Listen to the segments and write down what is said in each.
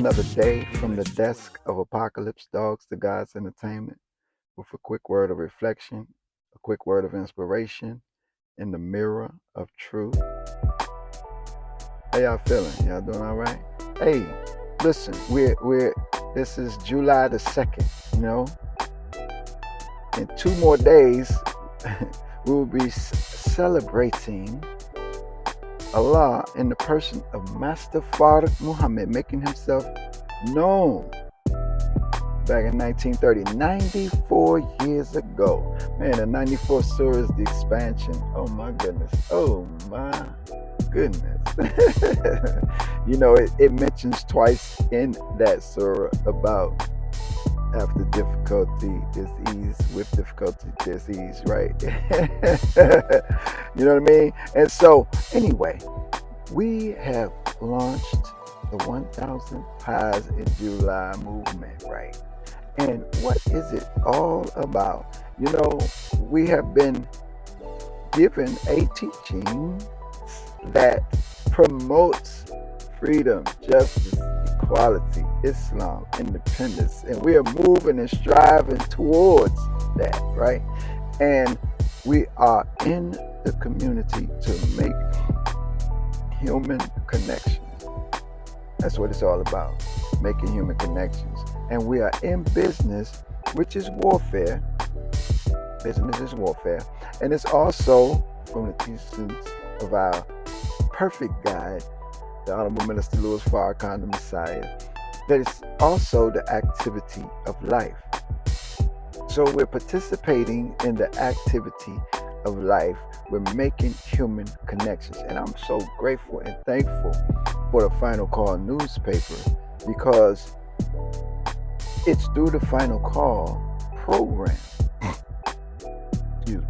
another day from the desk of Apacolips, Dogs to God's Entertainment, with a quick word of reflection, a quick word of inspiration in the mirror of truth. How y'all feeling? Y'all doing all right? Hey, listen, we're this is July the 2nd, you know. In 2 more days, we will be celebrating Allah in the person of Master Farooq Muhammad, making himself known back in 1930, 94 years ago. Man, the 94 surah is the expansion. Oh my goodness. Oh my goodness. You know, it mentions twice in that surah about after difficulty is ease, with difficulty there's ease, right? You know what I mean? And so, anyway, we have launched the 1,000 Pies in July movement, right? And what is it all about? You know, we have been given a teaching that promotes freedom, justice, equality, Islam, independence, and we are moving and striving towards that, right? And we are in the community to make human connections. That's what it's all about, making human connections. And we are in business, which is warfare. Business is warfare. And it's also from the teachings of our perfect guide, the Honorable Minister Louis Farrakhan, the Messiah, that is also the activity of life. So we're participating in the activity of life. We're making human connections. And I'm so grateful and thankful for the Final Call newspaper, because it's through the Final Call program. Excuse me.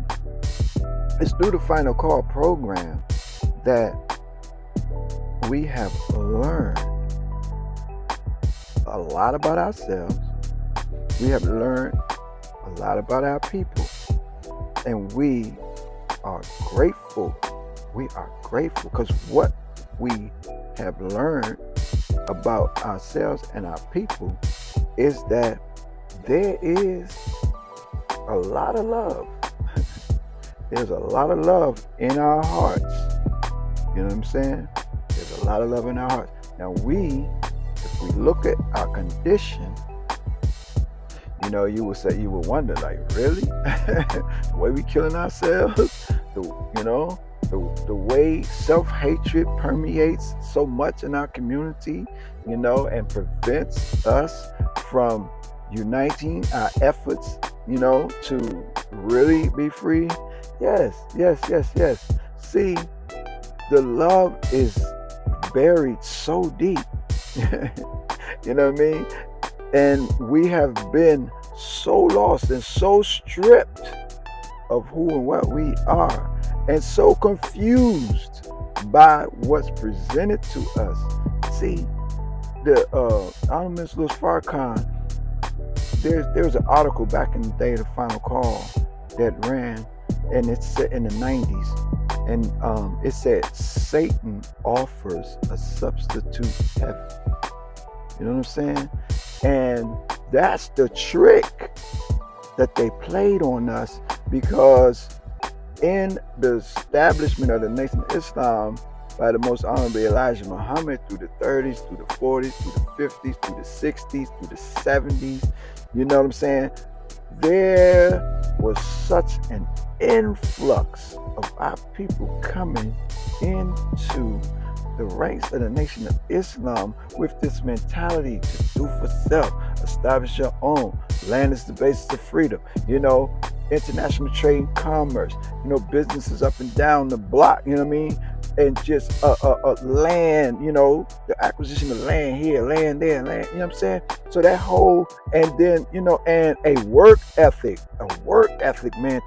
It's through the Final Call program that we have learned a lot about ourselves. We have learned a lot about our people. And we are grateful. We are grateful because what we have learned about ourselves and our people is that there is a lot of love. There's a lot of love in our hearts. You know what I'm saying? There's a lot of love in our hearts. Now if we look at our condition, you know, you would wonder, like, really? The way we killing ourselves, the way self-hatred permeates so much in our community, you know, and prevents us from uniting our efforts, you know, to really be free. Yes. See, the love is buried so deep. You know what I mean? And we have been so lost and so stripped of who and what we are, and so confused by what's presented to us. See, the Honorable Minister Louis Farrakhan, there was an article back in the day, the Final Call, that ran, and it's set in the 90s, and it said Satan offers a substitute heaven. You know what I'm saying? And that's the trick that they played on us, because in the establishment of the Nation of Islam by the Most Honorable Elijah Muhammad, through the 30s, through the 40s, through the 50s, through the 60s, through the 70s, you know what I'm saying? There was such an influx of our people coming into the ranks of the Nation of Islam with this mentality to do for self, establish your own. Land is the basis of freedom. You know, international trade and commerce. You know, businesses up and down the block. You know what I mean? And just land. You know, the acquisition of land here, land there, land. You know what I'm saying? So that whole, and then, you know, and a work ethic, man.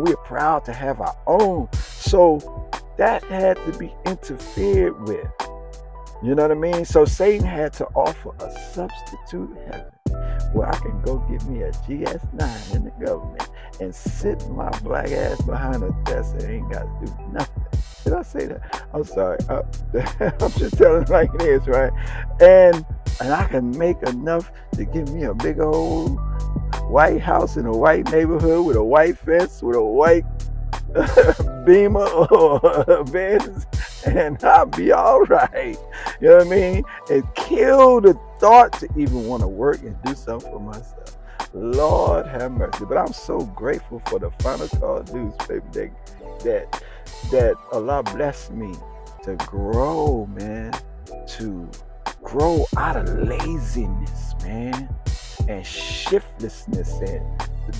We're proud to have our own. So that had to be interfered with. You know what I mean? So Satan had to offer a substitute heaven where I can go get me a GS9 in the government and sit my black ass behind a desk and ain't got to do nothing. Did I say that? I'm sorry. I'm just telling it like it is, right? And I can make enough to give me a big old white house in a white neighborhood with a white fence with a white Beamer or a Benz, and I'll be all right. You know what I mean? And kill the thought to even want to work and do something for myself. Lord have mercy. But I'm so grateful for the final call dudes, baby, that Allah blessed me to grow, man, to grow out of laziness, man, and shiftlessness and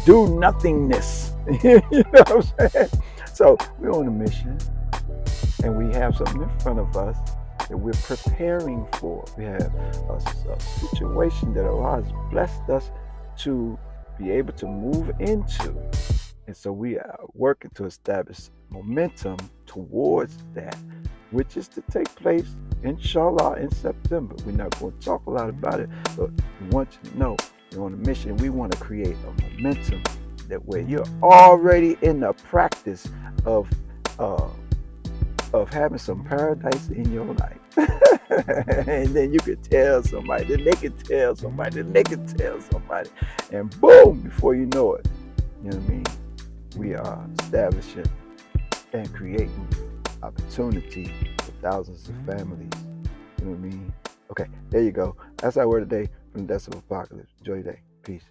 do nothingness. You know what I'm saying? So we're on a mission and we have something in front of us that we're preparing for. We have a situation that Allah has blessed us to be able to move into. And so we are working to establish momentum towards that, which is to take place, inshallah, in September. We're not going to talk a lot about it, but we want you to know we're on a mission. We want to create a momentum that where you're already in the practice of uh, having some paradise in your life. And then you could tell somebody, then they could tell somebody, then they could tell somebody, and boom, before you know it, you know what I mean? We are establishing and creating opportunity for thousands of families. You know what I mean? Okay, there you go. That's our word today from the Death of Apocalypse. Enjoy your day. Peace.